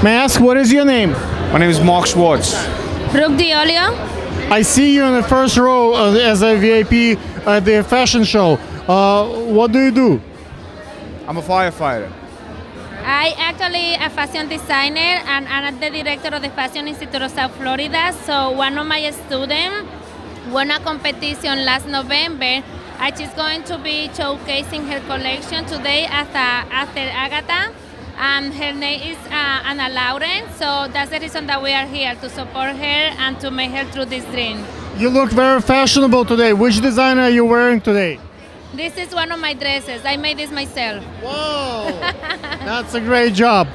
May I ask, what is your name? My name is Mark Shwarts. Brooke Diolio. I see you in the first row as a VIP at the fashion show. What do you do? I'm a firefighter. I actually a fashion designer and I'm the director of the Fashion Institute of South Florida. So one of my students won a competition last November and she's going to be showcasing her collection today after Agatha. Her name is Anna Lauren, so that's the reason that we are here, to support her and to make her through this dream. You look very fashionable today. Which designer are you wearing today? This is one of my dresses. I made this myself. Whoa, that's a great job.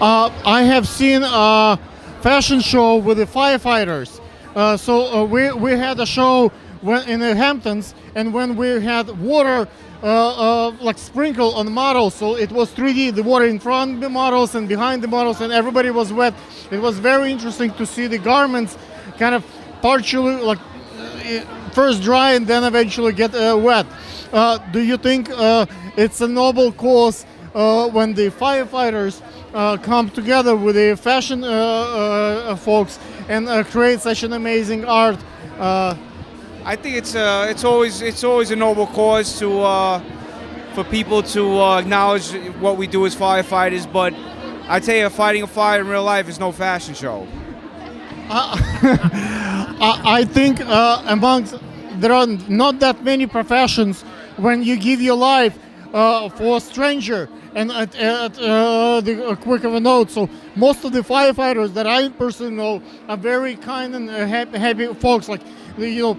I have seen a fashion show with the firefighters. We had a show in the Hamptons, and when we had water like sprinkle on the models, so it was 3D, the water in front of the models and behind the models, and everybody was wet. It was very interesting to see the garments kind of partially like first dry and then eventually get wet. Do you think it's a noble cause when the firefighters come together with the fashion folks and create such an amazing art? I think it's always a noble cause to for people to acknowledge what we do as firefighters. But I tell you, fighting a fire in real life is no fashion show. I think there are not that many professions when you give your life for a stranger and at the quick of a note. So most of the firefighters that I personally know are very kind and happy folks. Like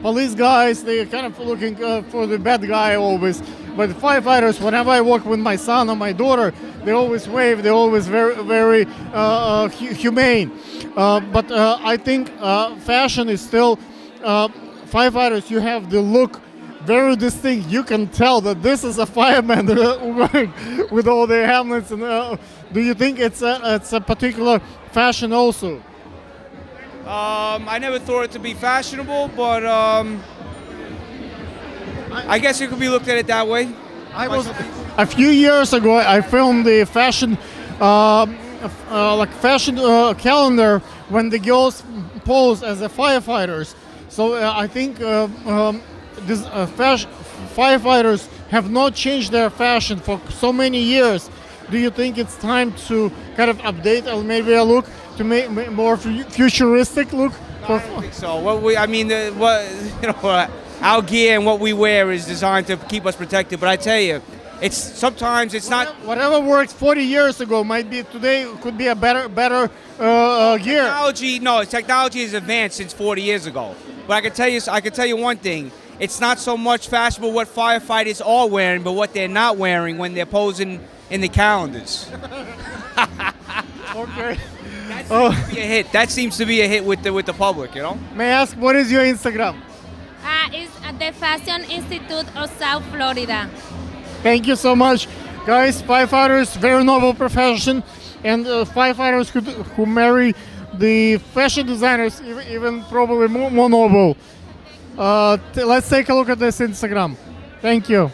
police guys, they're kind of looking for the bad guy always. But the firefighters, whenever I walk with my son or my daughter, they always wave. They're always very humane. But I think fashion is still firefighters. You have the look very distinct. You can tell that this is a fireman with all their helmets. And do you think it's a particular fashion also? I never thought it to be fashionable, but I guess you could be looked at it that way. A few years ago, I filmed the fashion calendar when the girls pose as the firefighters. So I think firefighters have not changed their fashion for so many years. Do you think it's time to kind of update or maybe a look to make more futuristic look? No, I don't think so. Our gear and what we wear is designed to keep us protected. But I tell you, sometimes it's not. Whatever worked 40 years ago might be today could be a better gear. Technology has advanced since 40 years ago. But I can tell you one thing. It's not so much fashionable what firefighters are wearing, but what they're not wearing when they're posing in the calendars. Okay. That seems to be a hit with the public, May I ask, what is your Instagram? It's at the Fashion Institute of South Florida. Thank you so much. Guys, firefighters, very noble profession, and firefighters who marry the fashion designers, even probably more noble. Let's take a look at this Instagram. Thank you.